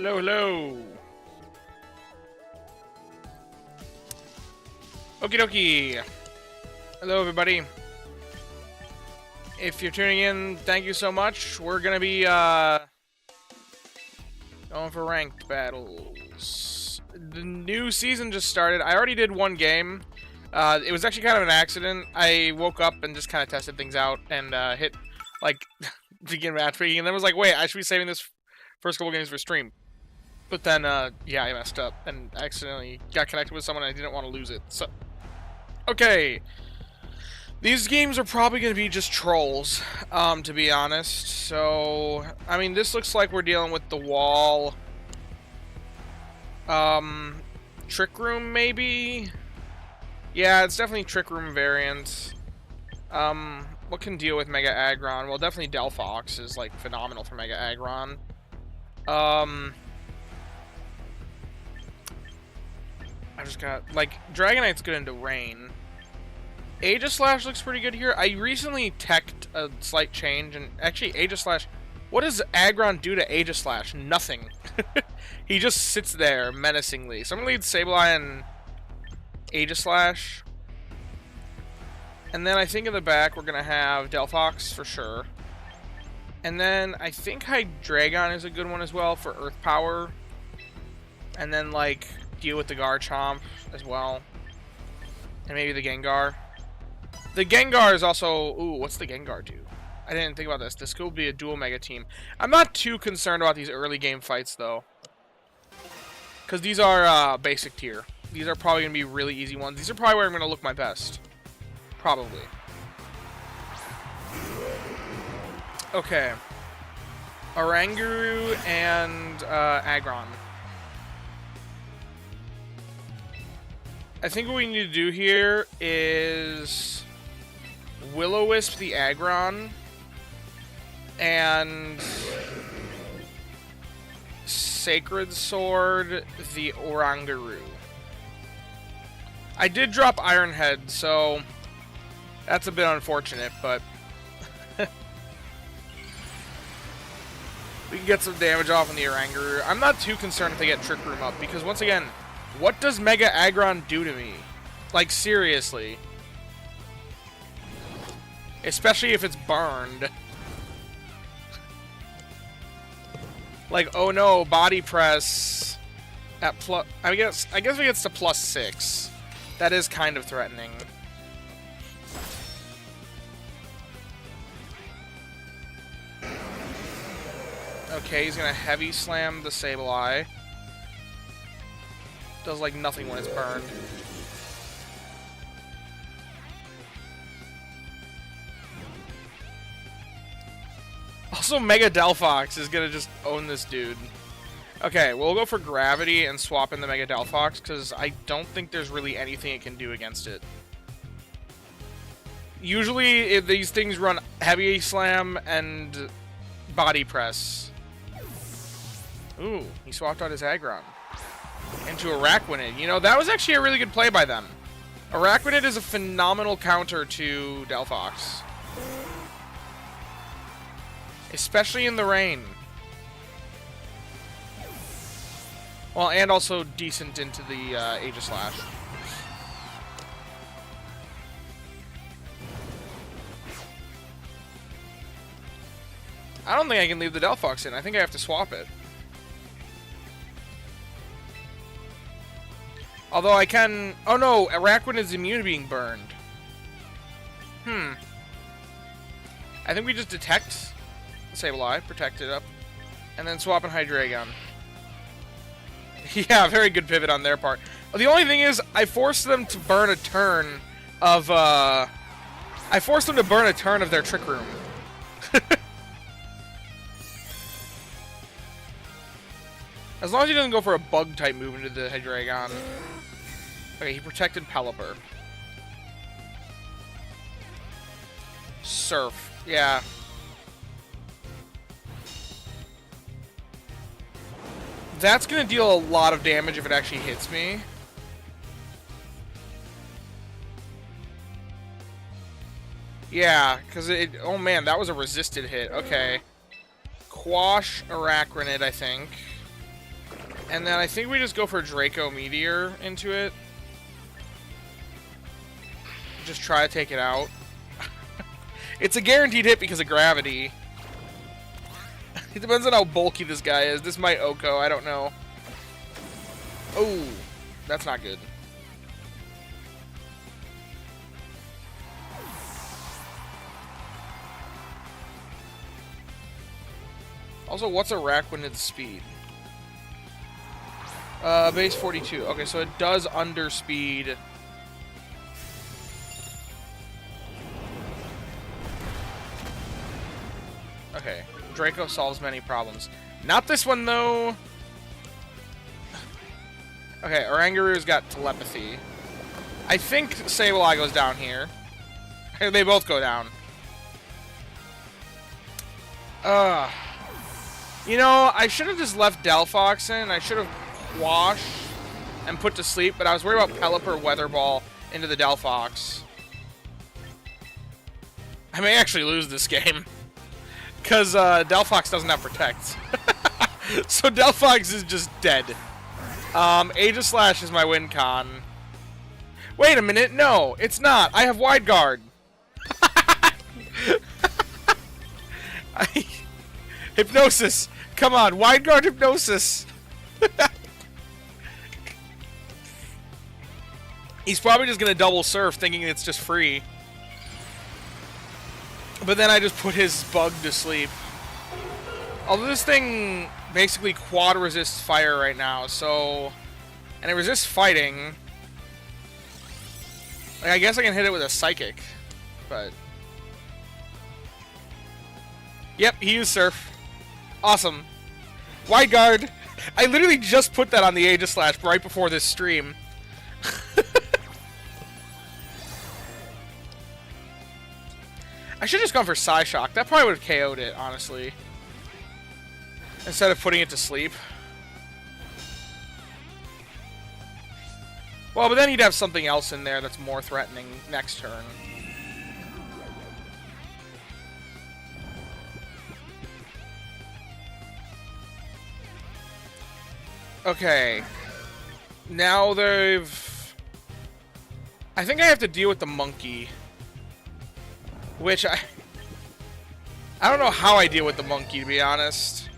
Hello, hello. Okie dokie. Hello, everybody. If you're tuning in, thank you so much. We're gonna be going for ranked battles. The new season just started. I already did one game. It was actually kind of an accident. I woke up and just kind of tested things out and hit like begin matchmaking, and then was like, wait, I should be saving this first couple games for stream. But then, yeah, I messed up and accidentally got connected with someone and I didn't want to lose it. So, okay. These games are probably going to be just trolls, to be honest. So, I mean, this looks like we're dealing with the wall. Trick Room, maybe? Yeah, it's definitely Trick Room variant. What can deal with Mega Aggron? Well, definitely Delphox is, like, phenomenal for Mega Aggron. I just got, like, Dragonite's good into rain. Aegislash looks pretty good here. I recently teched a slight change, and actually Aegislash, what does Aggron do to Aegislash? Nothing. He just sits there menacingly. So I'm gonna lead Sableye and Aegislash. And then I think in the back we're gonna have Delphox for sure. And then I think Hydreigon is a good one as well for Earth Power. And then, like, deal with the Garchomp as well. And maybe the Gengar. The Gengar is also... Ooh, what's the Gengar do? I didn't think about this. This could be a dual Mega Team. I'm not too concerned about these early game fights, though. Because these are basic tier. These are probably going to be really easy ones. These are probably where I'm going to look my best. Probably. Okay. Oranguru and Aggron. I think what we need to do here is Will-O-Wisp the Aggron and Sacred Sword the Oranguru. I did drop Iron Head, so that's a bit unfortunate, but we can get some damage off on the Oranguru. I'm not too concerned if they get Trick Room up, because once again, what does Mega Aggron do to me? Like, seriously. Especially if it's burned. Like, oh no, body press at plus... I guess it gets to +6. That is kind of threatening. Okay, he's gonna heavy slam the Sableye. Does, like, nothing when it's burned. Also, Mega Delphox is gonna just own this dude. Okay, we'll go for Gravity and swap in the Mega Delphox, because I don't think there's really anything it can do against it. Usually, these things run Heavy Slam and Body Press. Ooh, he swapped out his Aggron into Araquanid. You know, that was actually a really good play by them. Araquanid is a phenomenal counter to Delphox. Especially in the rain. Well, and also decent into the Aegislash. I don't think I can leave the Delphox in. I think I have to swap it. Although I can... Oh no, Araquanid is immune to being burned. I think we just detect Sableye, protect it up, and then swap in Hydreigon. Yeah, very good pivot on their part. The only thing is, I forced them to burn a turn of, I forced them to burn a turn of their Trick Room. As long as he doesn't go for a Bug-type move into the Hydreigon. Okay, he protected Pelipper. Surf. Yeah. That's gonna deal a lot of damage if it actually hits me. Yeah, because it... Oh man, that was a resisted hit. Okay. Quash Araquanid, I think. And then I think we just go for Draco Meteor into it. Just try to take it out. It's a guaranteed hit because of gravity. It depends on how bulky this guy is. This might Oko, I don't know. Oh, that's not good. Also, what's a Raquinid's speed? Base 42. Okay, so it does underspeed. Okay, Draco solves many problems. Not this one, though. Okay, Orangaru's got telepathy. I think Sableye goes down here. They both go down. You know, I should have just left Delphox in. I should have quashed and put to sleep, but I was worried about Pelipper Weather Ball into the Delphox. I may actually lose this game. Because Delphox doesn't have Protect. So Delphox is just dead. Aegislash is my win con. Wait a minute, no, it's not. I have Wide Guard. Hypnosis. Come on, Wide Guard Hypnosis. He's probably just going to double surf thinking it's just free. But then I just put his bug to sleep. Although this thing basically quad resists fire right now, so... And it resists fighting. Like, I guess I can hit it with a Psychic, but... Yep, he used Surf. Awesome. Wide Guard. I literally just put that on the Aegislash right before this stream. I should have just gone for Psyshock. That probably would have KO'd it, honestly. Instead of putting it to sleep. Well, but then he'd have something else in there that's more threatening next turn. Okay. Now they've... I think I have to deal with the monkey. Which I don't know how I deal with the monkey, to be honest.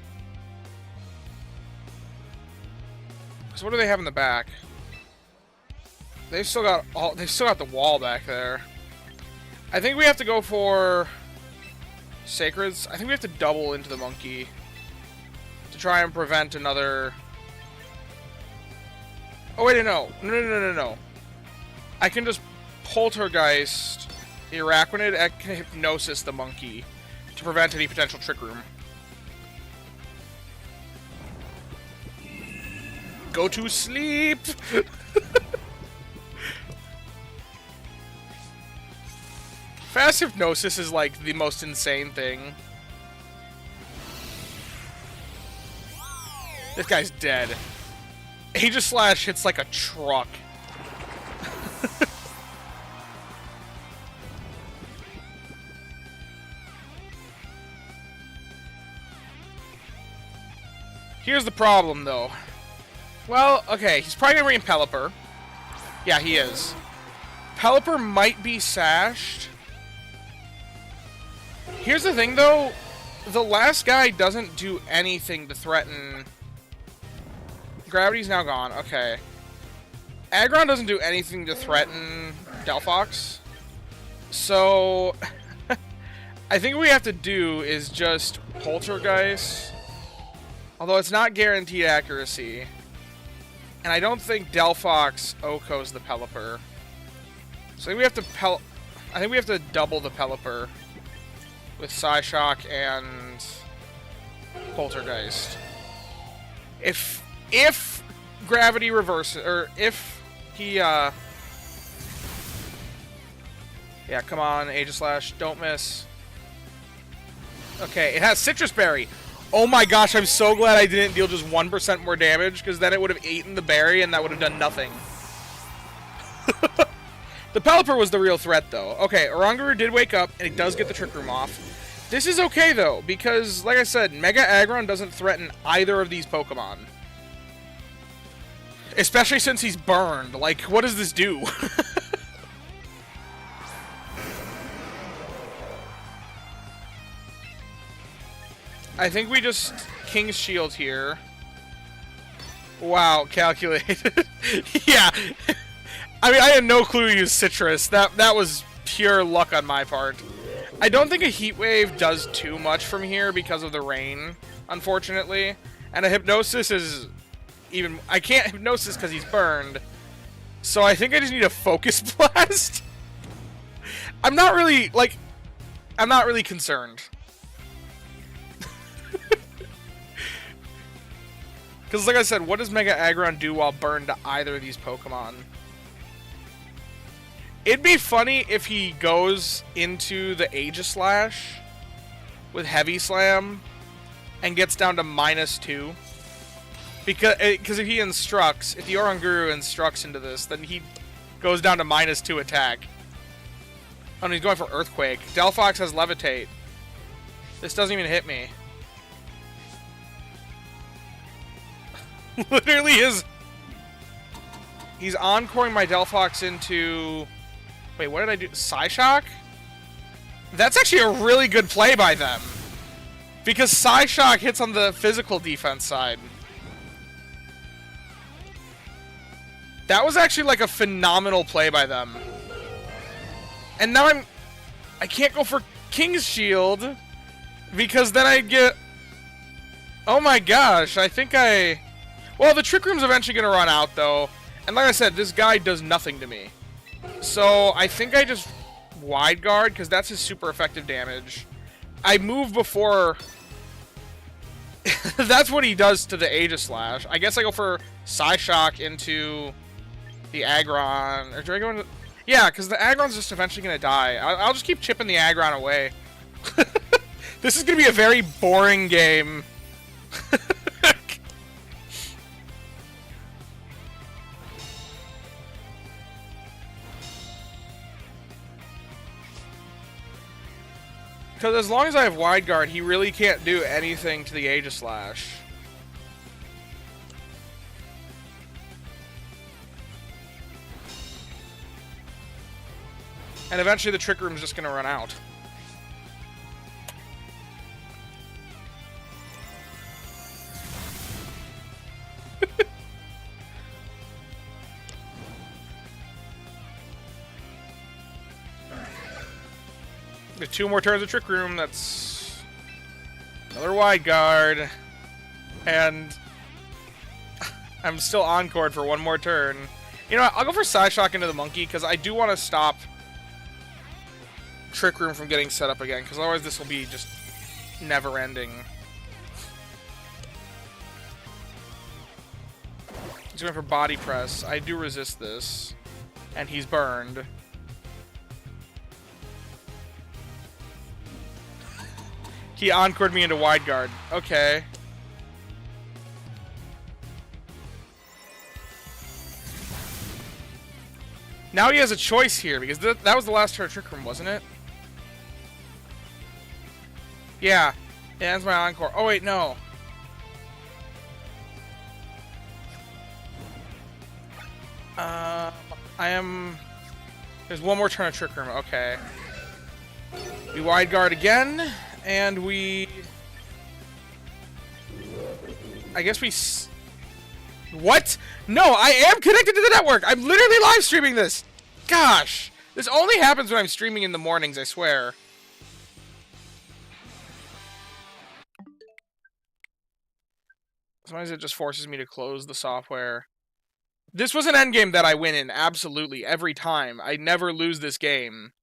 So what do they have in the back? They've still got the wall back there. I think we have to go for Sacreds. I think we have to double into the monkey to try and prevent another... Oh wait, no. I can just Poltergeist the Araquanid, I can Hypnosis the monkey to prevent any potential Trick Room. Go to sleep! Fast Hypnosis is like the most insane thing. This guy's dead. Aegislash hits like a truck. Here's the problem, though. Well, okay, he's probably gonna bring in Pelipper. Yeah, he is. Pelipper might be sashed. Here's the thing, though. The last guy doesn't do anything to threaten... Gravity's now gone. Okay. Aggron doesn't do anything to threaten Delphox. So... I think what we have to do is just Poltergeist... Although it's not guaranteed accuracy. And I don't think Delphox Oko's the Pelipper. So I think we have to I think we have to double the Pelipper with Psyshock and Poltergeist. If gravity reverses, or if he yeah, come on, Aegislash, don't miss. Okay, it has Citrus Berry. Oh my gosh, I'm so glad I didn't deal just 1% more damage, because then it would have eaten the berry and that would have done nothing. The Pelipper was the real threat, though. Okay, Orangaru did wake up, and it does get the Trick Room off. This is okay, though, because, like I said, Mega Aggron doesn't threaten either of these Pokemon. Especially since he's burned. Like, what does this do? I think we just King's Shield here. Wow, calculated. Yeah. I mean, I had no clue to use Citrus. That was pure luck on my part. I don't think a Heat Wave does too much from here because of the rain, unfortunately. And a Hypnosis is even... I can't Hypnosis because he's burned. So I think I just need a Focus Blast. I'm not really, like... I'm not really concerned. Because, like I said, what does Mega Aggron do while burned to either of these Pokemon? It'd be funny if he goes into the Aegislash with Heavy Slam and gets down to -2. Because if he instructs, if the Oranguru instructs into this, then he goes down to -2 attack. Oh, and he's going for Earthquake. Delphox has Levitate. This doesn't even hit me. Literally he's encoring my Delphox into... Wait, what did I do? Psyshock? That's actually a really good play by them. Because Psyshock hits on the physical defense side. That was actually like a phenomenal play by them. And now I can't go for King's Shield because then I'd get... Oh my gosh, I think I... Well, the Trick Room's eventually going to run out, though. And like I said, this guy does nothing to me. So, I think I just Wide Guard, because that's his super effective damage. I move before... That's what he does to the Aegislash. I guess I go for Psyshock into the Aggron. Or do I go into... Yeah, because the Aggron's just eventually going to die. I'll just keep chipping the Aggron away. This is going to be a very boring game. Because as long as I have Wide Guard, he really can't do anything to the Aegislash. And eventually the Trick Room's just going to run out. With 2 more turns of Trick Room, that's another Wide Guard. And I'm still encored for 1 more turn. You know what? I'll go for Psyshock into the Monkey, because I do want to stop Trick Room from getting set up again, because otherwise this will be just never-ending. He's going for Body Press. I do resist this. And he's burned. He encored me into Wide Guard. Okay. Now he has a choice here, because that was the last turn of Trick Room, wasn't it? Yeah. It ends my Encore. Oh, wait, no. There's 1 more turn of Trick Room. Okay. We Wide Guard again. And we... I guess we... What? No, I am connected to the network! I'm literally live streaming this! Gosh! This only happens when I'm streaming in the mornings, I swear. Sometimes it just forces me to close the software. This was an endgame that I win in, absolutely, every time. I never lose this game.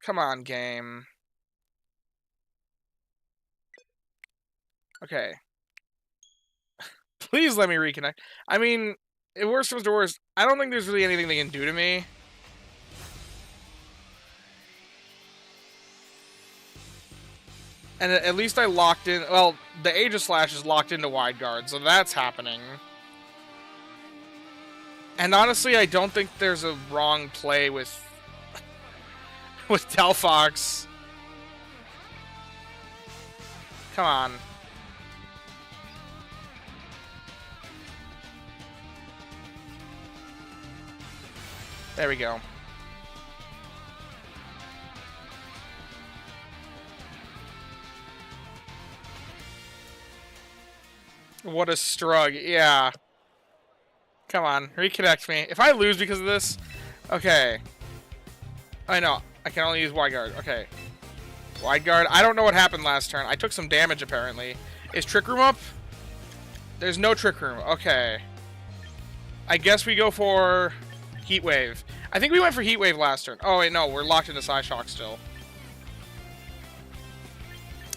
Come on, game. Okay. Please let me reconnect. I mean, if worst comes to worst, I don't think there's really anything they can do to me. And at least I locked in... Well, the Aegislash is locked into Wide Guard, so that's happening. And honestly, I don't think there's a wrong play with Delphox. Come on. There we go. What a strug. Yeah. Come on, reconnect me. If I lose because of this... Okay. I know. I can only use wide guard. Okay. Wide guard. I don't know what happened last turn. I took some damage, apparently. Is Trick Room up? There's no Trick Room. Okay. I guess we go for Heat Wave. I think we went for Heat Wave last turn. Oh, wait, no. We're locked into Psyshock still.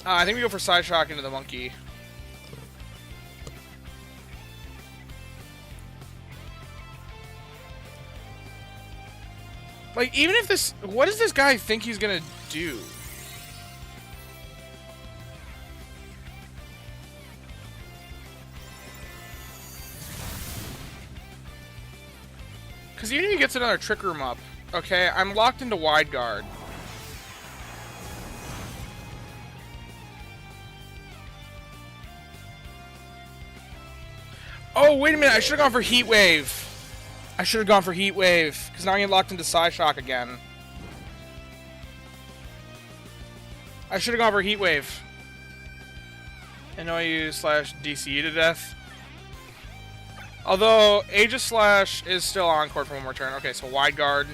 I think we go for Psyshock into the monkey. Like, even if this... What does this guy think he's gonna do? Because even if he gets another Trick Room up... Okay, I'm locked into wide guard. Oh, wait a minute. I should have gone for Heat Wave. I should have gone for Heat Wave, because now I get locked into Psyshock again. I should have gone for Heat Wave. NOU/DCU to death. Although, Aegis Slash is still Encore for one more turn. Okay, so wide guard.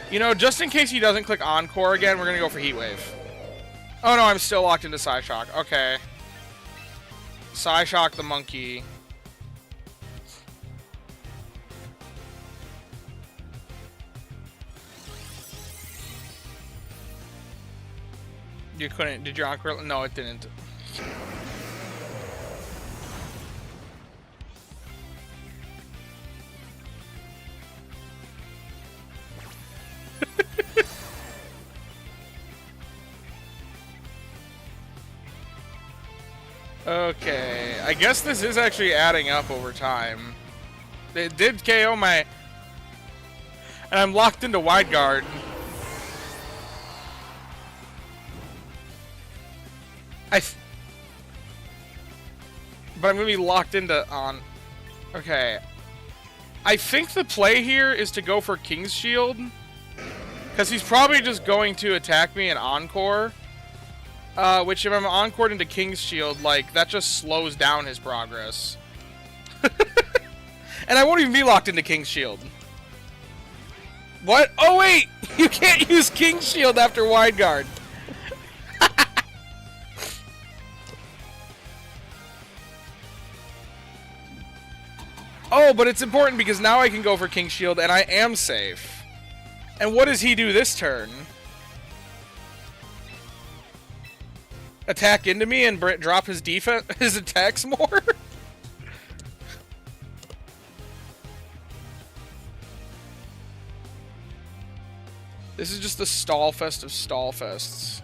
You know, just in case he doesn't click Encore again, we're going to go for Heat Wave. Oh no, I'm still locked into Psyshock. Okay. Psyshock the monkey. You couldn't. Did your Encore? No, it didn't. Okay, I guess this is actually adding up over time. It did KO my... And I'm locked into wide guard. But I'm gonna be locked into on... Okay. I think the play here is to go for King's Shield. Because he's probably just going to attack me in Encore. Which if I'm Encored into King's Shield, like, that just slows down his progress. And I won't even be locked into King's Shield. What? Oh wait! You can't use King's Shield after wide guard. Oh, but it's important because now I can go for King's Shield and I am safe. And what does he do this turn? Attack into me and drop his defense, his attacks more? This is just the stall fest of stall fests.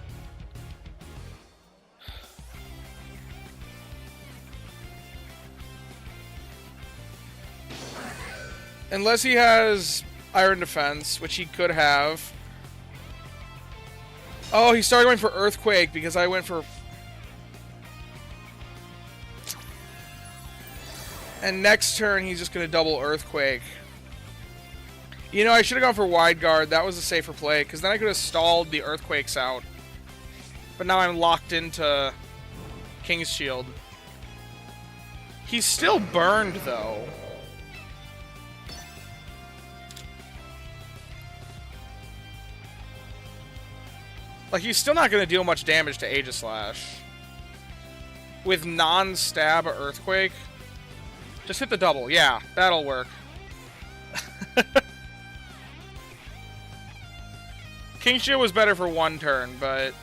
Unless he has Iron Defense, which he could have. Oh, he started going for Earthquake because I went for... And next turn, he's just going to double Earthquake. You know, I should have gone for Wide Guard. That was a safer play, because then I could have stalled the Earthquakes out. But now I'm locked into King's Shield. He's still burned, though. Like, he's still not going to deal much damage to Aegislash. With non-stab Earthquake. Just hit the double. Yeah, that'll work. King Shield was better for one turn, but...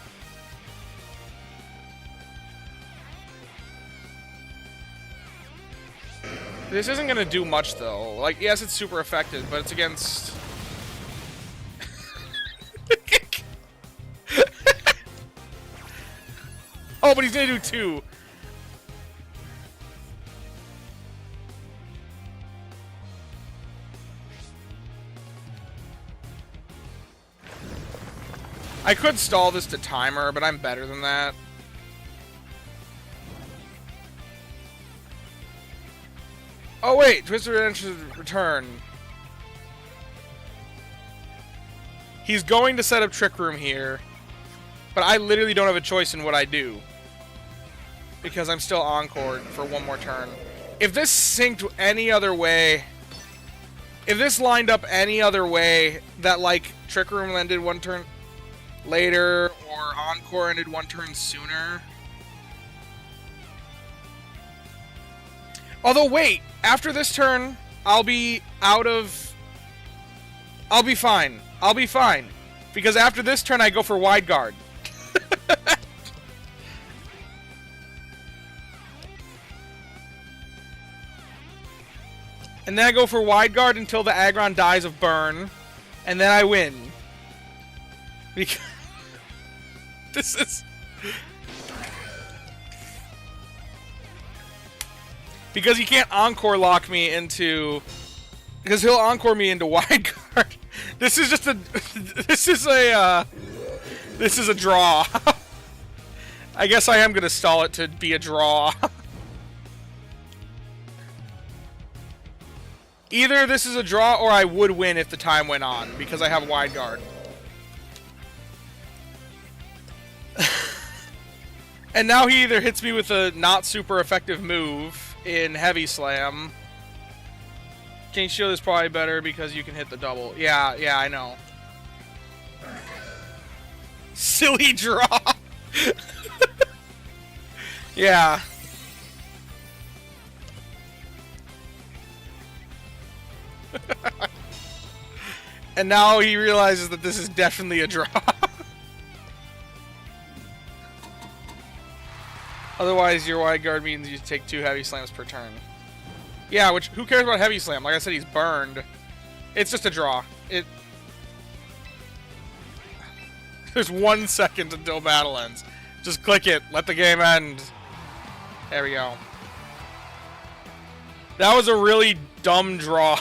This isn't going to do much, though. Like, yes, it's super effective, but it's against... Oh, but he's gonna do two. I could stall this to timer, but I'm better than that. Oh wait, Twisted Redemption return. He's going to set up Trick Room here. But I literally don't have a choice in what I do. Because I'm still encored for one more turn. If this synced any other way... If this lined up any other way that, like, Trick Room ended one turn later, or Encore ended one turn sooner... Although, wait! After this turn, I'll be out of... I'll be fine. I'll be fine. Because after this turn, I go for Wide Guard. And then I go for Wide Guard until the Aggron dies of burn. And then I win. Because... this is... Because he can't Encore lock me into... Because he'll Encore me into Wide Guard. This is just a... This is a... This is a draw. I guess I am going to stall it to be a draw. Either this is a draw or I would win if the time went on, because I have Wide Guard. And now he either hits me with a not super effective move in Heavy Slam. King Shield is probably better because you can hit the double. Yeah, I know. Silly draw! Yeah. And now he realizes that this is definitely a draw. Otherwise, your Wide Guard means you take 2 Heavy Slams per turn. Yeah, which, who cares about Heavy Slam? Like I said, he's burned. It's just a draw. There's 1 second until battle ends. Just click it. Let the game end. There we go. That was a really dumb draw.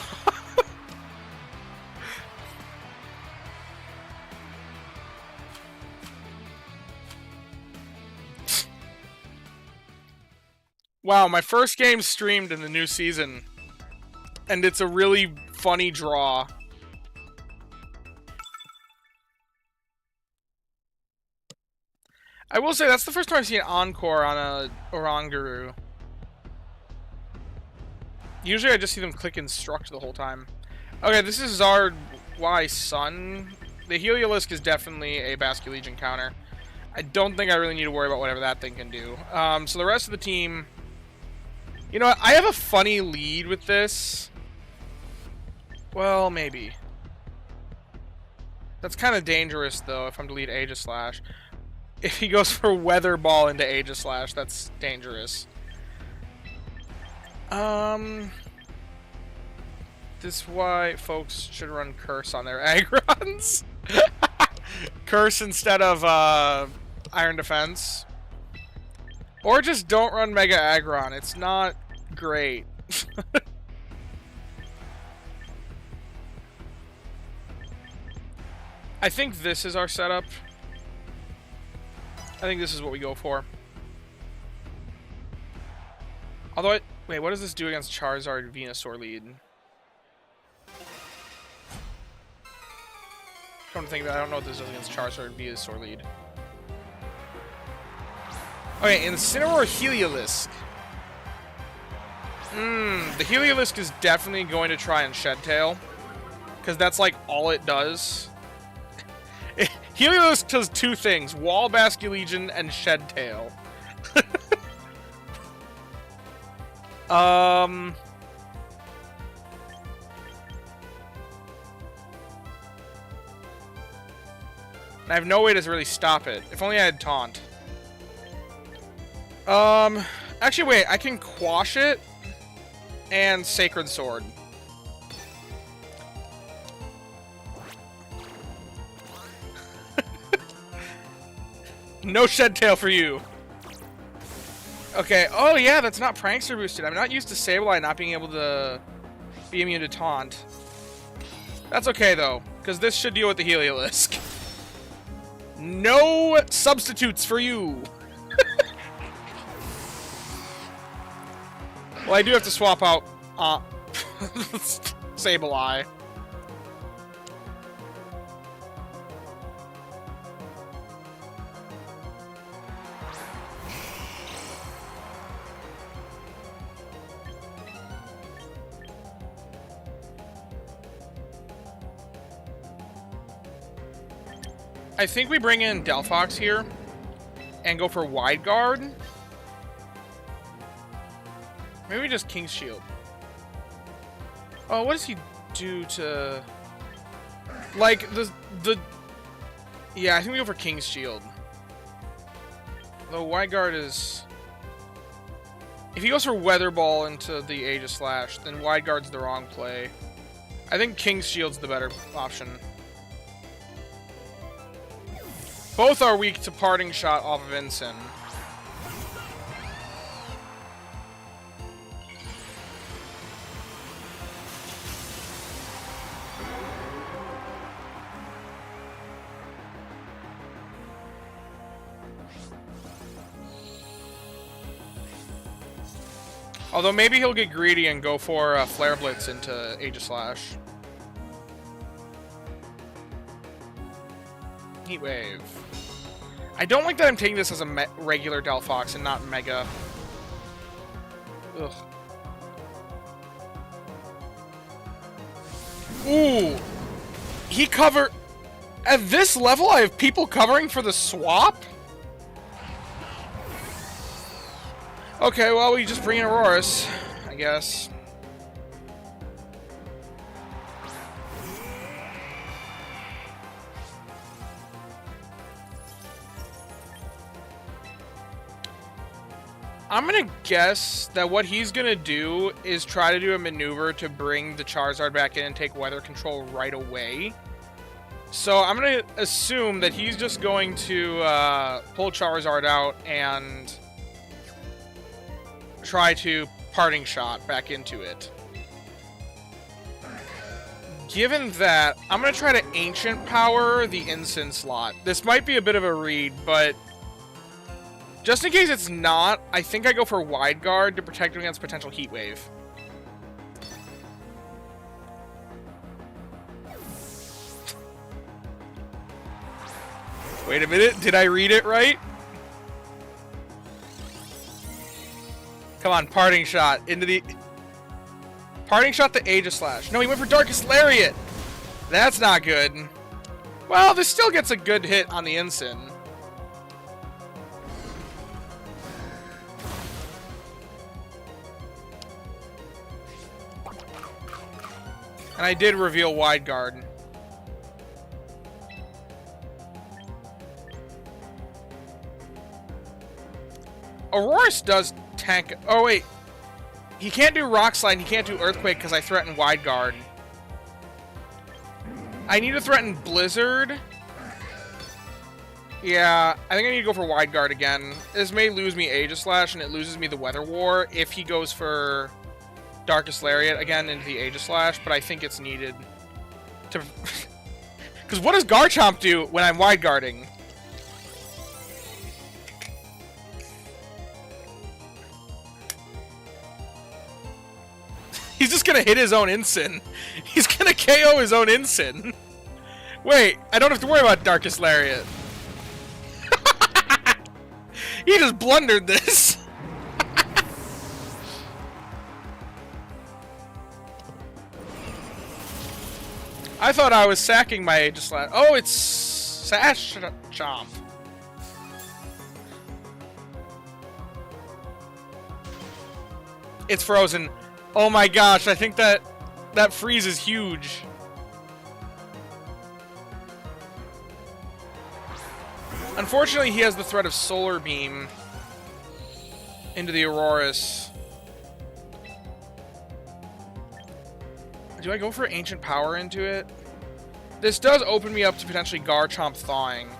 Wow, my first game streamed in the new season. And it's a really funny draw. I will say, that's the first time I've seen Encore on a Oranguru. Usually I just see them click Instruct the whole time. Okay, this is Zard Y Sun. The Heliolisk is definitely a Basque Legion counter. I don't think I really need to worry about whatever that thing can do. So the rest of the team... You know what? I have a funny lead with this. Well, maybe. That's kind of dangerous, though, if I'm to lead Aegislash. If he goes for Weather Ball into Aegislash, that's dangerous. This is why folks should run Curse on their Agrons. Curse instead of Iron Defense. Or just don't run Mega Aggron. It's not great. I think this is our setup. I think this is what we go for. Although, wait, what does this do against Charizard Venusaur lead? Come to think about it, I don't know what this does against Charizard Venusaur lead. Okay, Incineroar Heliolisk. The Heliolisk is definitely going to try and Shed Tail. Because that's like all it does. Heliolisk does 2 things. Wall Basque Legion and Shed Tail. I have no way to really stop it. If only I had Taunt. Actually, wait. I can Quash it and Sacred Sword. No Shed Tail for you. Okay. Oh, yeah, that's not Prankster boosted. I'm not used to Sableye not being able to be immune to Taunt. That's okay, though, because this should deal with the Heliolisk. No substitutes for you. Well, I do have to swap out Sableye. I think we bring in Delphox here and go for Wide Guard. Maybe just King's Shield. Oh, what does he do to... Like, the... Yeah, I think we go for King's Shield. Though Wide Guard is... If he goes for Weather Ball into the Aegis Slash, then Wide Guard's the wrong play. I think King's Shield's the better option. Both are weak to Parting Shot off of Ensign. Although maybe he'll get greedy and go for Flare Blitz into Aegis Slash. Heat Wave. I don't like that I'm taking this as a regular Delphox and not Mega. Ugh. Ooh! He cover... At this level, I have people covering for the swap? Okay, well, we just bring in Aurorus, I guess. I'm gonna guess that what he's gonna do is try to do a maneuver to bring the Charizard back in and take weather control right away. So I'm gonna assume that he's just going to pull Charizard out and try to Parting Shot back into it. Given that, I'm going to try to Ancient Power the Ensign slot. This might be a bit of a read, but just in case it's not, I think I go for Wide Guard to protect him against potential Heat Wave. Wait a minute, did I read it right? Come on, Parting Shot into the... Parting Shot the Aegis Slash. No, he went for Darkest Lariat. That's not good. Well, this still gets a good hit on the Ensign. And I did reveal Wide Guard. Aurorus does tank... Oh, wait. He can't do Rock Slide, and he can't do Earthquake because I threatened Wide Guard. I need to threaten Blizzard. Yeah, I think I need to go for Wide Guard again. This may lose me Aegis Slash, and it loses me the Weather War if he goes for Darkest Lariat again into the Aegis Slash, but I think it's needed to... Because what does Garchomp do when I'm Wide Guarding? He's just gonna hit his own Ensign. He's gonna KO his own Ensign. Wait, I don't have to worry about Darkest Lariat. He just blundered this. I thought I was sacking my Aegis Slash. Oh, it's Sash Chomp. It's frozen. Oh my gosh, I think that freeze is huge. Unfortunately, he has the threat of Solar Beam into the Aurorus. Do I go for Ancient Power into it? This does open me up to potentially Garchomp thawing.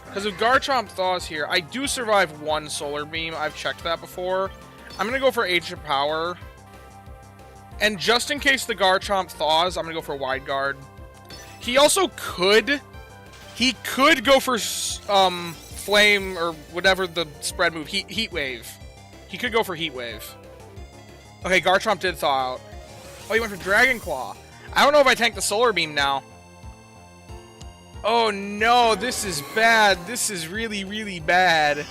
Because if Garchomp thaws here, I do survive one Solar Beam. I've checked that before. I'm going to go for Ancient Power. And just in case the Garchomp thaws, I'm going to go for Wide Guard. He also could... He could go for Flame or whatever the spread move. Heat Wave. He could go for Heat Wave. Okay, Garchomp did thaw out. Oh, he went for Dragon Claw. I don't know if I tank the Solar Beam now. Oh no, this is bad. This is really, really bad.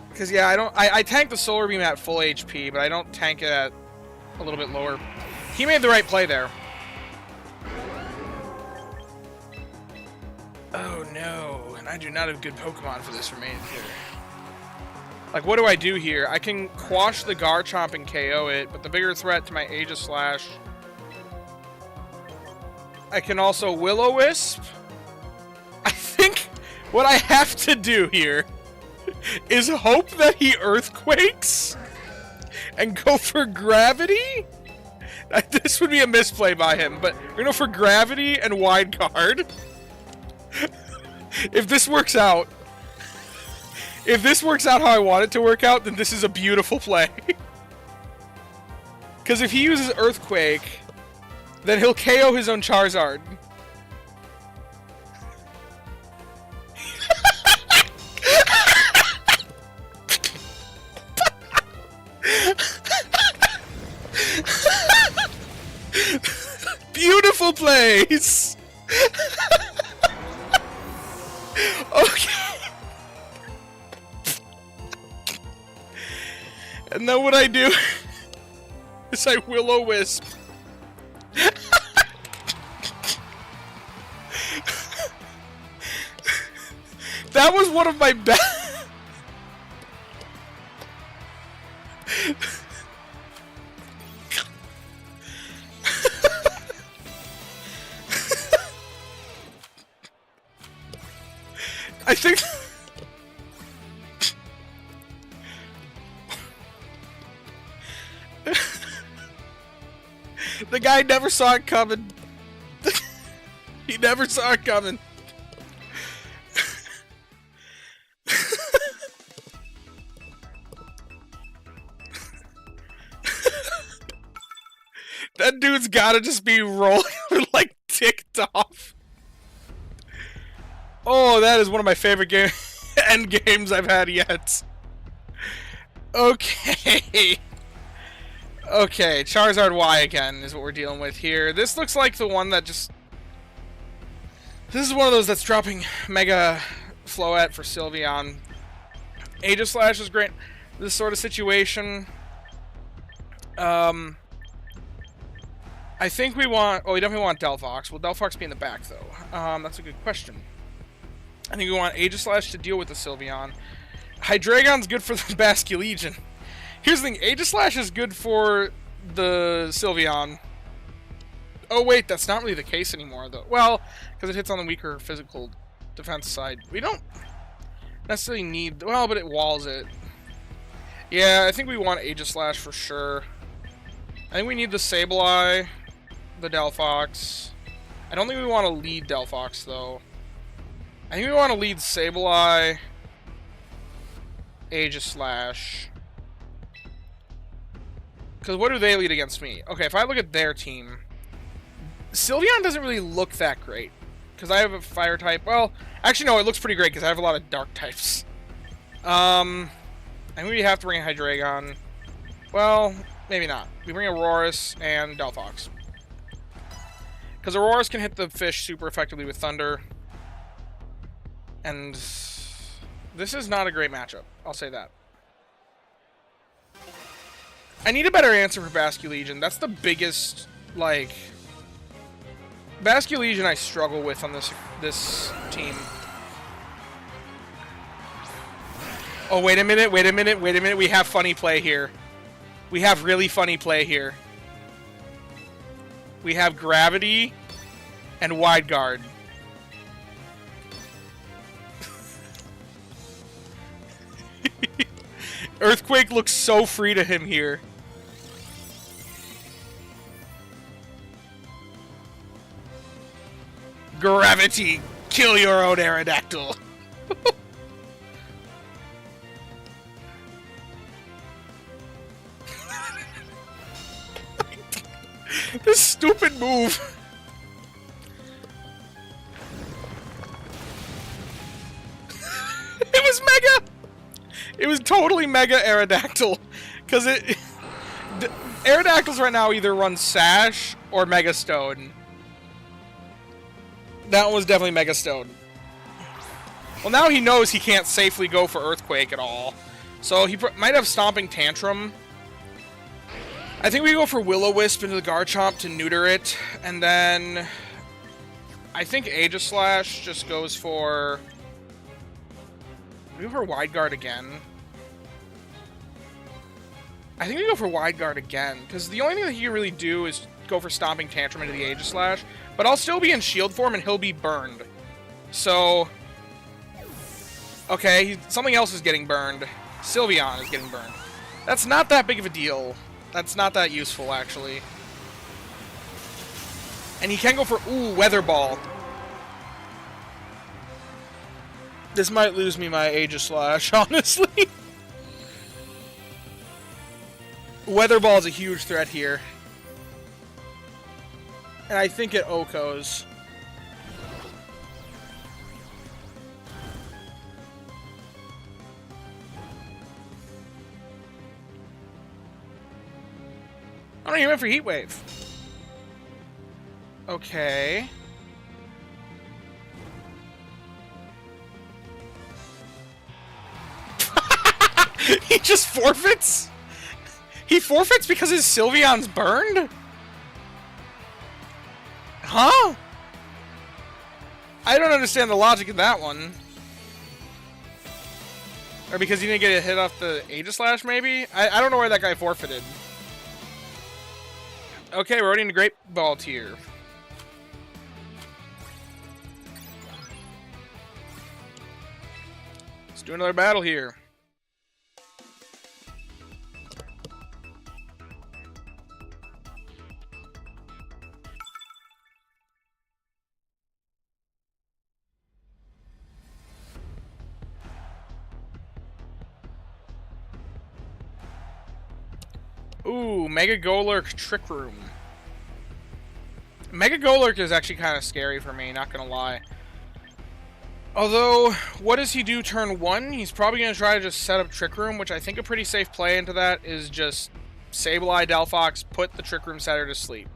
Because, yeah, I tank the Solar Beam at full HP, but I don't tank it at a little bit lower. He made the right play there. Oh no, and I do not have good Pokemon for this remaining here. Like, what do I do here? I can quash the Garchomp and KO it, but the bigger threat to my Aegislash... I can also Will-O-Wisp. I think what I have to do here is hope that he Earthquakes and go for Gravity. This would be a misplay by him, but we're gonna go for Gravity and Wide Guard. If this works out... If this works out how I want it to work out, then this is a beautiful play. Because if he uses Earthquake, then he'll KO his own Charizard. Beautiful plays! Okay. And then what I do is I Will-O-Wisp. That was one of my best. I think. The guy never saw it coming. He never saw it coming. That dude's gotta just be rolling like ticked off. Oh, that is one of my favorite end games I've had yet. Okay. Okay, Charizard Y again is what we're dealing with here. This looks like the one that just... This is one of those that's dropping Mega Floette for Sylveon. Aegislash is great. This sort of situation. I think we want... Oh, we definitely want Delphox. Will Delphox be in the back, though? That's a good question. I think we want Aegislash to deal with the Sylveon. Hydreigon's good for the Basculegion. Here's the thing, Aegislash is good for the Sylveon. Oh wait, that's not really the case anymore, though. Well, because it hits on the weaker physical defense side. We don't necessarily need... Well, but it walls it. Yeah, I think we want Aegislash for sure. I think we need the Sableye, the Delphox. I don't think we want to lead Delphox, though. I think we want to lead Sableye, Aegislash... Because what do they lead against me? Okay, if I look at their team... Sylveon doesn't really look that great. Because I have a fire type. Well, actually no, it looks pretty great because I have a lot of dark types. I think we have to bring a Hydreigon. Well, maybe not. We bring Aurorus and Delphox. Because Aurorus can hit the fish super effectively with Thunder. And... This is not a great matchup. I'll say that. I need a better answer for Basculegion. That's the biggest, like... Basculegion I struggle with on this team. Oh, wait a minute, wait a minute, wait a minute. We have funny play here. We have really funny play here. We have Gravity and Wide Guard. Earthquake looks so free to him here. Gravity! Kill your own Aerodactyl! This stupid move! It was Mega! It was totally Mega Aerodactyl. Because Aerodactyls right now either run Sash or Mega Stone. That one was definitely Mega Stone. Well, now he knows he can't safely go for Earthquake at all. So he might have Stomping Tantrum. I think we go for Will-O-Wisp into the Garchomp to neuter it, and then I think Aegislash just goes for... We go for Wide Guard again. I think we go for Wide Guard again, because the only thing that he can really do is go for Stomping Tantrum into the Aegislash, but I'll still be in shield form and he'll be burned. So... Okay, something else is getting burned. Sylveon is getting burned. That's not that big of a deal. That's not that useful, actually. And he can go for, ooh, Weather Ball. This might lose me my Aegislash, honestly. Weather Ball is a huge threat here. And I think it Okos. I don't even went for Heat Wave. Okay. He just forfeits? He forfeits because his Sylveon's burned? Huh? I don't understand the logic in that one. Or because he didn't get a hit off the Aegislash, maybe? I don't know where that guy forfeited. Okay, we're already in the Great Ball tier. Let's do another battle here. Ooh, Mega Golurk Trick Room. Mega Golurk is actually kind of scary for me, not gonna lie. Although, what does he do turn 1? He's probably gonna try to just set up Trick Room, which I think a pretty safe play into that is just Sableye, Delphox, put the Trick Room setter to sleep.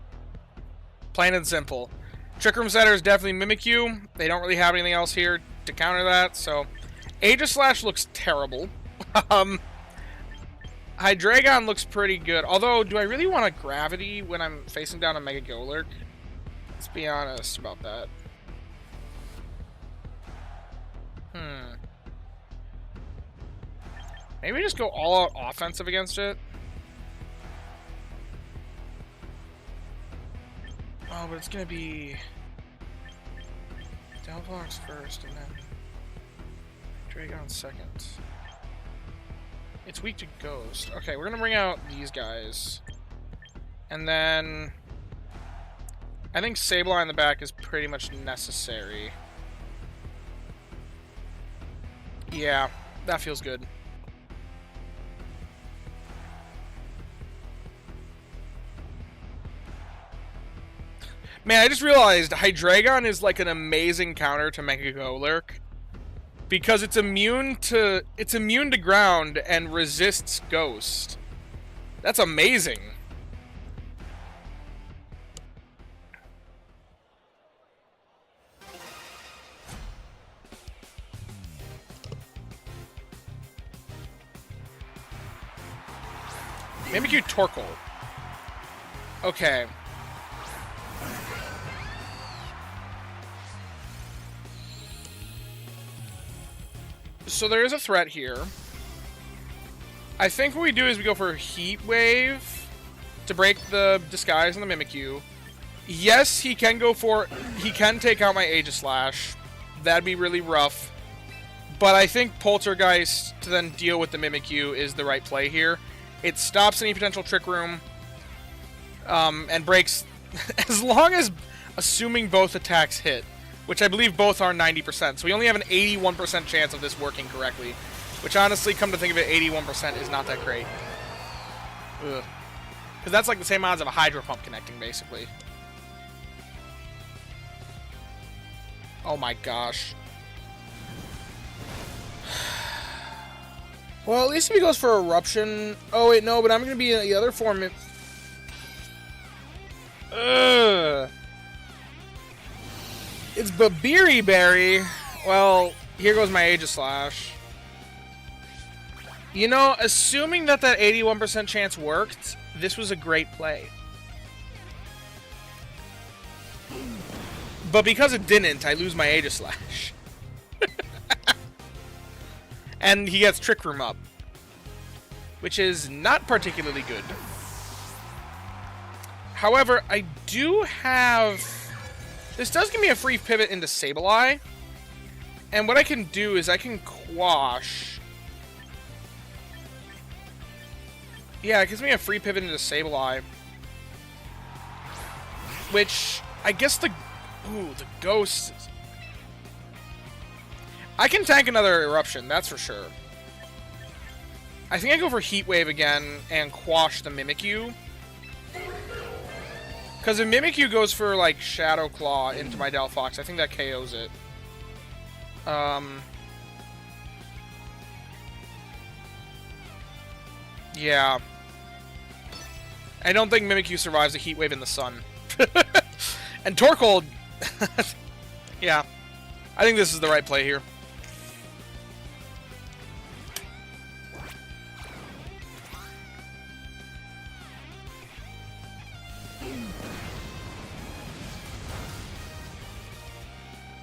Plain and simple. Trick Room setter is definitely Mimikyu. They don't really have anything else here to counter that, so... Aegislash looks terrible. Hydreigon looks pretty good. Although, do I really want a Gravity when I'm facing down a Mega Golurk? Let's be honest about that. Maybe just go all out offensive against it. Oh, but it's gonna be Delphox first and then Dragon second. It's weak to Ghost. Okay, we're gonna bring out these guys. And then I think Sableye in the back is pretty much necessary. Yeah, that feels good. Man, I just realized Hydreigon is like an amazing counter to Mega Golurk. Because it's immune to ground and resists Ghost. That's amazing. Mimikyu Torkoal. Okay. So there is a threat here. I think what we do is we go for Heat Wave to break the disguise on the Mimikyu. Yes, he can take out my Aegislash. That'd be really rough. But I think Poltergeist to then deal with the Mimikyu is the right play here. It stops any potential Trick Room. And breaks, as long as assuming both attacks hit. Which I believe both are 90%. So we only have an 81% chance of this working correctly. Which honestly, come to think of it, 81% is not that great. Ugh. Because that's like the same odds of a Hydro Pump connecting, basically. Oh my gosh. Well, at least if he goes for Eruption... Oh wait, no, but I'm going to be in the other form... Ugh. It's Babiri Berry. Well, here goes my Aegislash. You know, assuming that 81% chance worked, this was a great play. But because it didn't, I lose my Aegislash. And he gets Trick Room up, which is not particularly good. However, I do have... This does give me a free pivot into Sableye. And what I can do is I can quash... Yeah, it gives me a free pivot into Sableye. Which, I guess the... Ooh, the Ghost... I can tank another Eruption, that's for sure. I think I go for Heat Wave again and quash the Mimikyu. Because if Mimikyu goes for, like, Shadow Claw into my Delphox, I think that KOs it. Yeah. I don't think Mimikyu survives a Heat Wave in the sun. And Torkoal... Yeah. I think this is the right play here.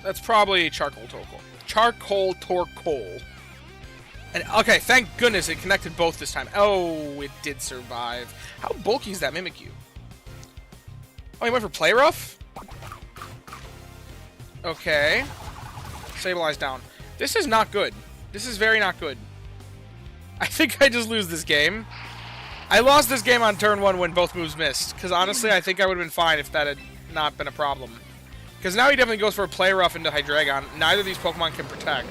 That's probably Charcoal Torkoal. Charcoal Torkoal. And okay, thank goodness it connected both this time. Oh, it did survive. How bulky is that Mimikyu? Oh, he went for Play Rough? Okay. Sableye down. This is not good. This is very not good. I think I just lose this game. I lost this game on turn 1 when both moves missed. Because honestly, I think I would have been fine if that had not been a problem. Because now he definitely goes for a Play Rough into Hydreigon. Neither of these Pokemon can protect.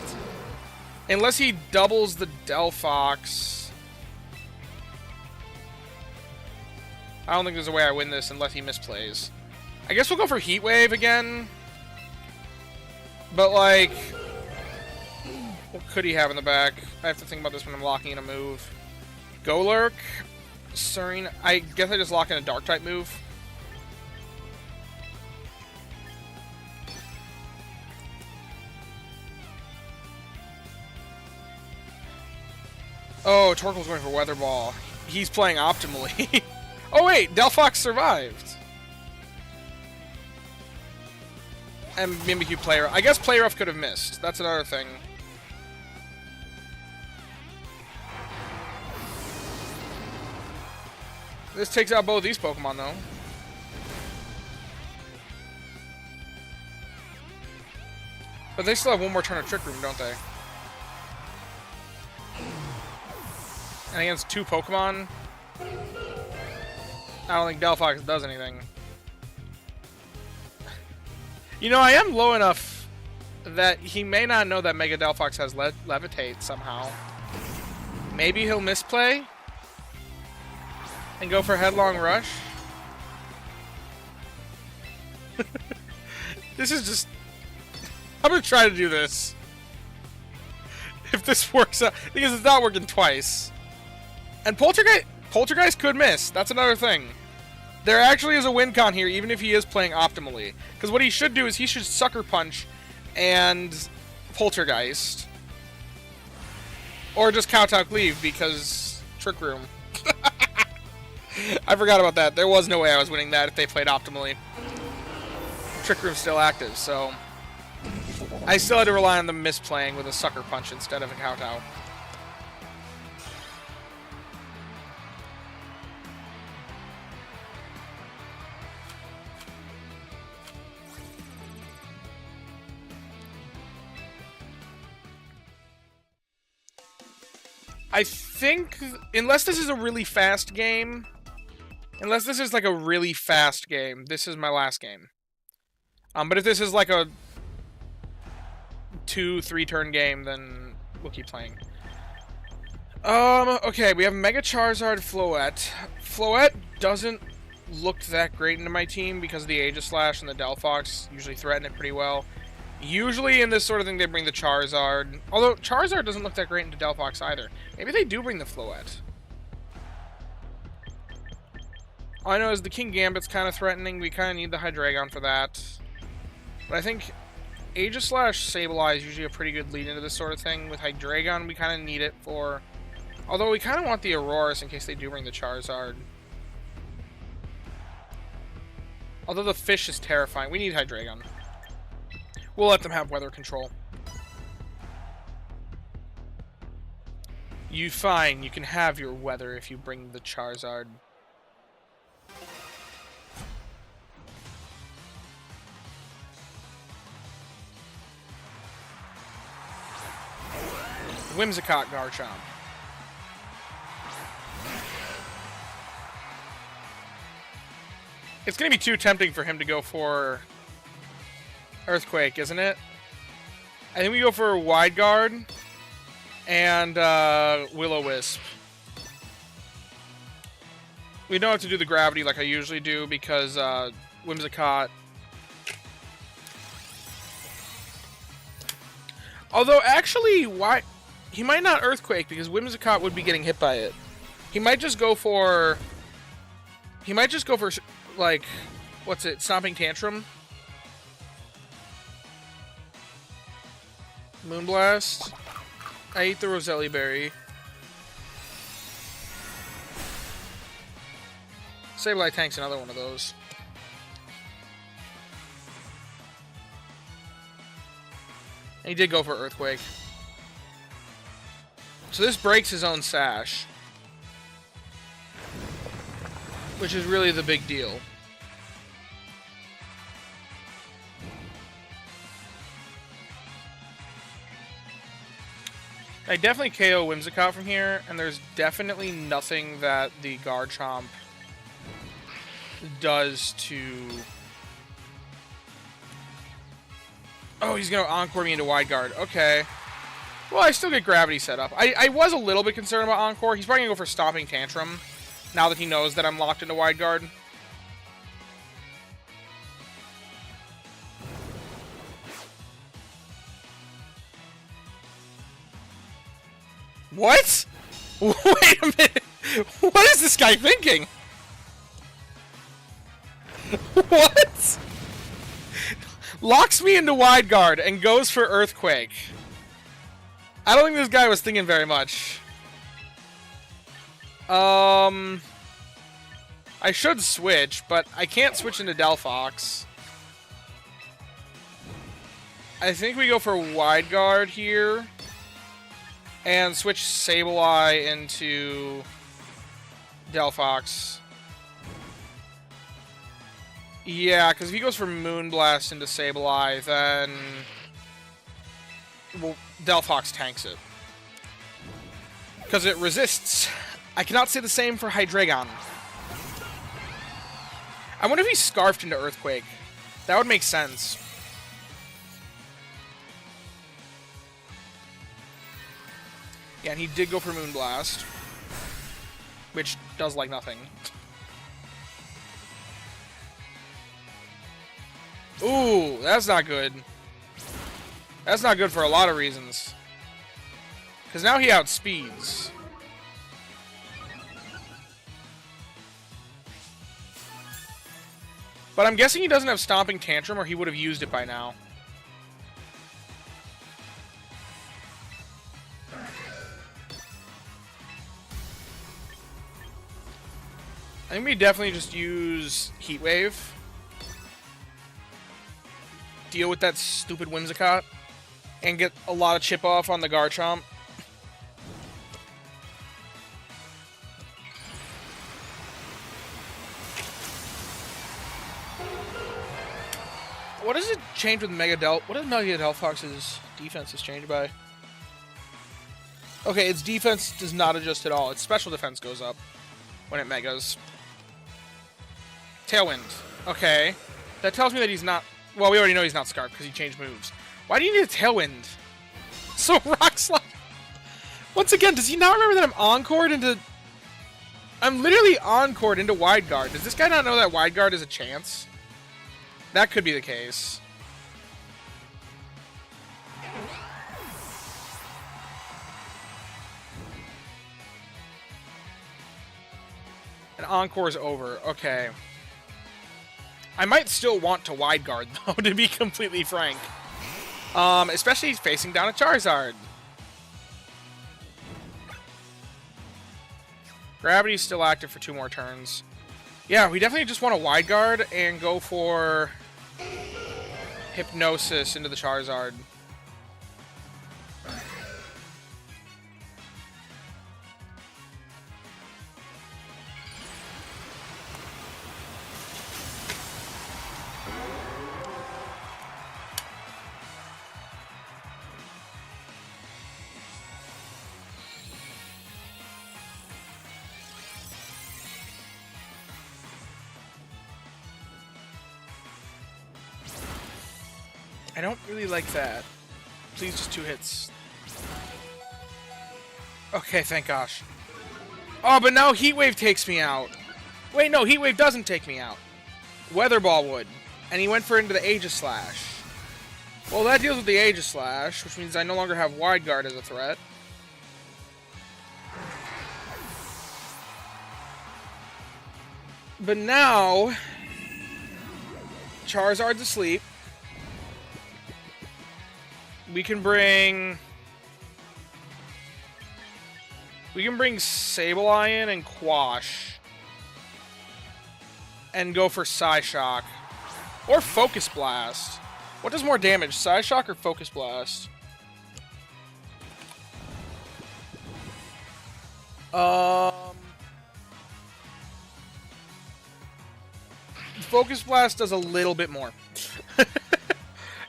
Unless he doubles the Delphox. I don't think there's a way I win this unless he misplays. I guess we'll go for Heat Wave again. But, like... What could he have in the back? I have to think about this when I'm locking in a move. Golurk. Serene. I guess I just lock in a Dark-type move. Oh, Torkoal's going for Weather Ball. He's playing optimally. Oh wait, Delphox survived. And Mimikyu Play Rough. I guess Play Rough could have missed. That's another thing. This takes out both these Pokemon, though. But they still have one more turn of Trick Room, don't they? And against 2 Pokemon, I don't think Delphox does anything. You know, I am low enough that he may not know that Mega Delphox has Levitate somehow. Maybe he'll misplay and go for Headlong Rush. This is just... I'm gonna try to do this. If this works out, because it's not working twice. And Poltergeist could miss. That's another thing. There actually is a win con here, even if he is playing optimally. Because what he should do is he should Sucker Punch and Poltergeist. Or just Kowtow Cleave, because Trick Room. I forgot about that. There was no way I was winning that if they played optimally. Trick Room's still active, so... I still had to rely on them misplaying with a Sucker Punch instead of a Kowtow. I think, unless this is a really fast game, unless this is like a really fast game, this is my last game. But if this is like a 2-3 turn game, then we'll keep playing. Okay, we have Mega Charizard, Floette. Floette doesn't look that great into my team because the Aegislash and the Delphox usually threaten it pretty well. Usually in this sort of thing they bring the Charizard. Although Charizard doesn't look that great into Delphox either. Maybe they do bring the Floette. All I know is the King Gambit's kind of threatening. We kind of need the Hydreigon for that. But I think Aegislash Sableye is usually a pretty good lead into this sort of thing. With Hydreigon, we kind of need it for... Although we kind of want the Auroras in case they do bring the Charizard. Although the fish is terrifying. We need Hydreigon. We'll let them have weather control. You fine. You can have your weather if you bring the Charizard. Whimsicott Garchomp. It's going to be too tempting for him to go for Earthquake, isn't it? I think we go for Wide Guard and Will-O-Wisp. We don't have to do the Gravity like I usually do because Whimsicott. Although, actually, why... He might not Earthquake because Whimsicott would be getting hit by it. He might just go for... like, what's it? Stomping Tantrum? Moonblast. I ate the Roselli Berry. Sableye tanks another one of those. And he did go for Earthquake. So this breaks his own sash. Which is really the big deal. I definitely KO Whimsicott from here, and there's definitely nothing that the Garchomp does to... Oh, he's going to Encore me into Wide Guard. Okay. Well, I still get Gravity set up. I was a little bit concerned about Encore. He's probably going to go for Stomping Tantrum, now that he knows that I'm locked into Wide Guard. What? Wait a minute. What is this guy thinking? What? Locks me into Wide Guard and goes for Earthquake. I don't think this guy was thinking very much. I should switch, but I can't switch into Delphox. I think we go for Wide Guard here. And switch Sableye into Delphox. Yeah, because if he goes for Moonblast into Sableye, then... Well, Delphox tanks it. Because it resists. I cannot say the same for Hydreigon. I wonder if he's Scarfed into Earthquake. That would make sense. Yeah, and he did go for Moonblast. Which does like nothing. Ooh, that's not good. That's not good for a lot of reasons. Because now he outspeeds. But I'm guessing he doesn't have Stomping Tantrum or he would have used it by now. I think we definitely just use Heat Wave. Deal with that stupid Whimsicott. And get a lot of chip off on the Garchomp. What does it change with Mega Del? What does Mega Delphox's defense is changed by? Okay, its defense does not adjust at all. Its special defense goes up when it Megas. Tailwind. Okay. That tells me that he's not... Well, we already know he's not Scarf because he changed moves. Why do you need a Tailwind? So Rock Slide... Once again, does he not remember that I'm Encored into... I'm literally Encored into Wide Guard. Does this guy not know that Wide Guard is a chance? That could be the case. And Encore's over. Okay. I might still want to Wide Guard, though, to be completely frank. Especially facing down a Charizard. Gravity's still active for 2 more turns. Yeah, we definitely just want to wide guard and go for Hypnosis into the Charizard. I don't really like that. Please, just 2 hits. Okay, thank gosh. Oh, but now Heat Wave takes me out. Wait, no, Heat Wave doesn't take me out. Weather Ball would. And he went for into the Aegislash. Well, that deals with the Aegislash, which means I no longer have Wide Guard as a threat. But now, Charizard's asleep. We can bring Sableye in and Quash. And go for Psyshock. Or Focus Blast. What does more damage, Psyshock or Focus Blast? Focus Blast does a little bit more.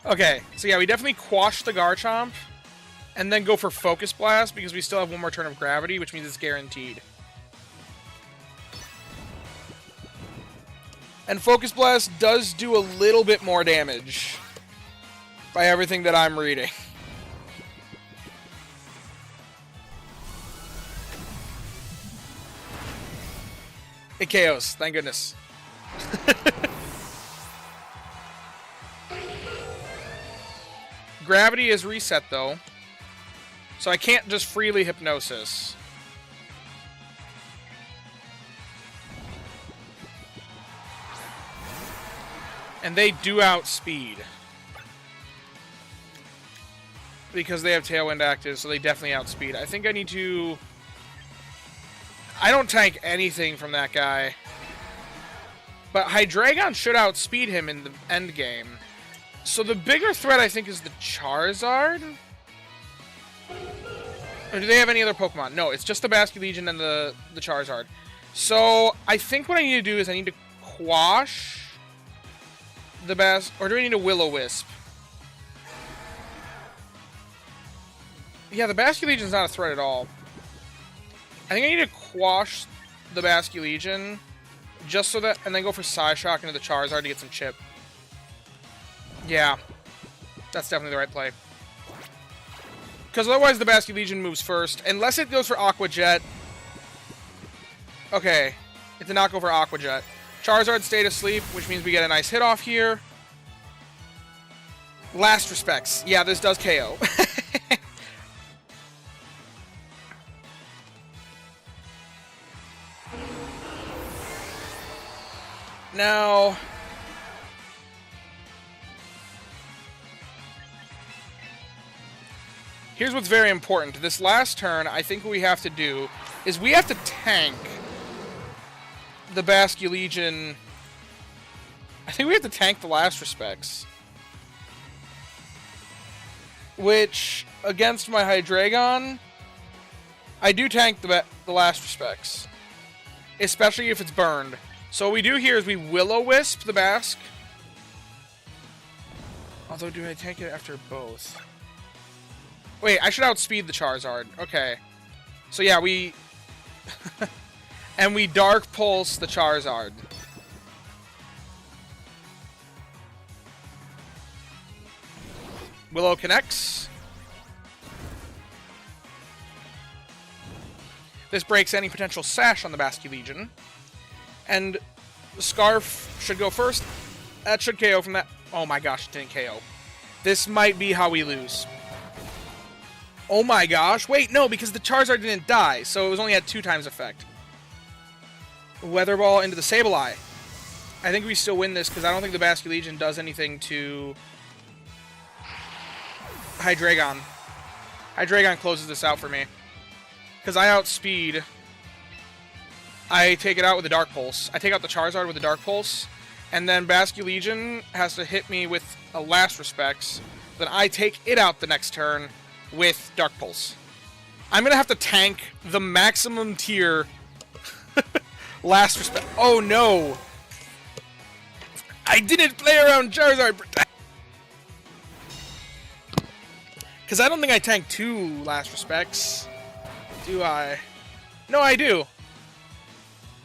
Okay, so yeah, we definitely quash the Garchomp, and then go for Focus Blast, because we still have 1 more turn of Gravity, which means it's guaranteed. And Focus Blast does do a little bit more damage, by everything that I'm reading. It KOs, thank goodness. Gravity is reset, though. So I can't just freely Hypnosis. And they do outspeed. Because they have Tailwind active, so they definitely outspeed. I think I need to... I don't tank anything from that guy. But Hydreigon should outspeed him in the end game. So the bigger threat, I think, is the Charizard? Or do they have any other Pokemon? No, it's just the Basculegion and the Charizard. So I think what I need to do is I need to quash the or do I need a Will-O-Wisp? Yeah, the Basculegion's not a threat at all. I think I need to quash the Basculegion just so that, and then go for Psyshock into the Charizard to get some chip. Yeah, that's definitely the right play. Because otherwise the Basculegion moves first, unless it goes for Aqua Jet. Okay, it did not go for Aqua Jet. Charizard stayed asleep, which means we get a nice hit off here. Last respects. Yeah, this does KO. Now... here's what's very important. This last turn, I think what we have to do is we have to tank the Basculegion. I think we have to tank the last respects. Which, against my Hydreigon, I do tank the last respects. Especially if it's burned. So what we do here is we Will-O-Wisp the Basque. Although, do I tank it after both? Wait, I should outspeed the Charizard. Okay. So yeah, we... and we Dark Pulse the Charizard. Willow connects. This breaks any potential sash on the Basculegion. And Scarf should go first. That should KO from that. Oh my gosh, it didn't KO. This might be how we lose. Oh my gosh. Wait, no, because the Charizard didn't die, so it was only at 2 times effect. Weather Ball into the Sableye. I think we still win this because I don't think the Basculegion does anything to Hydreigon. Hydreigon closes this out for me. Because I outspeed I take it out with a Dark Pulse. I take out the Charizard with a Dark Pulse, and then Basculegion has to hit me with a Last Respects. Then I take it out the next turn with Dark Pulse. I'm going to have to tank the maximum tier Last Respect. Oh no! I didn't play around Charizard Protect! Because I don't think I tanked 2 Last Respects. Do I? No, I do.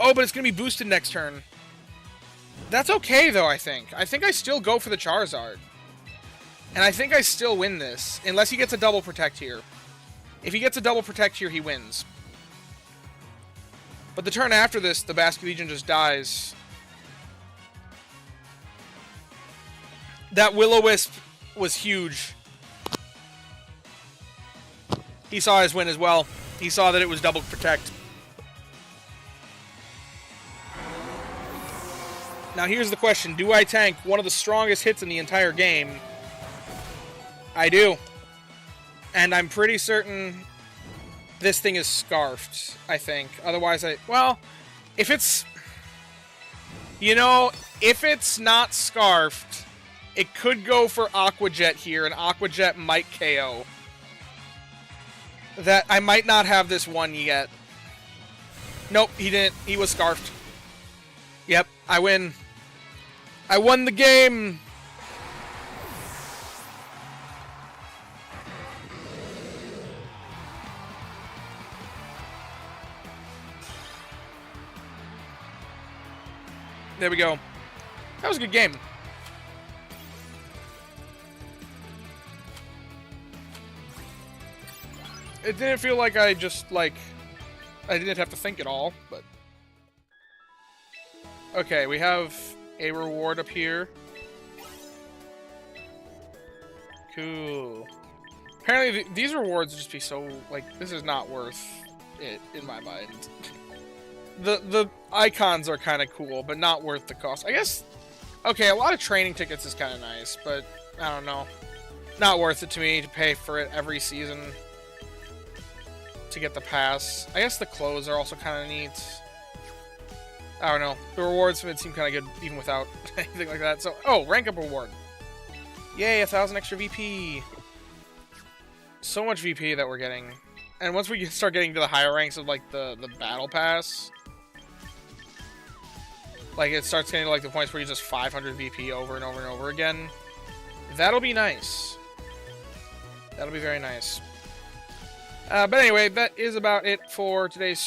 Oh, but it's going to be boosted next turn. That's okay, though, I think. I think I still go for the Charizard. And I think I still win this. Unless he gets a double protect here. If he gets a double protect here, he wins. But the turn after this, the Basculegion just dies. That Will-O-Wisp was huge. He saw his win as well. He saw that it was double protect. Now here's the question. Do I tank one of the strongest hits in the entire game? I do. And I'm pretty certain this thing is scarfed, I think. Otherwise, well, if it's... You know, if it's not scarfed, it could go for Aqua Jet here, and Aqua Jet might KO. That I might not have this one yet. Nope, he didn't. He was scarfed. Yep, I win. I won the game! There we go. That was a good game. It didn't feel like I just, like... I didn't have to think at all, but... Okay, we have a reward up here. Cool. Apparently, these rewards just be so, like, this is not worth it, in my mind. The icons are kind of cool, but not worth the cost. I guess, okay, a lot of training tickets is kind of nice, but, I don't know. Not worth it to me to pay for it every season to get the pass. I guess the clothes are also kind of neat. I don't know. The rewards from it seem kind of good, even without anything like that. So, oh, rank up reward. Yay, 1,000 extra VP. So much VP that we're getting. And once we start getting to the higher ranks of, like, the battle pass, like, it starts getting to, like, the points where you just 500 VP over and over and over again. That'll be nice. That'll be very nice. But anyway, that is about it for today's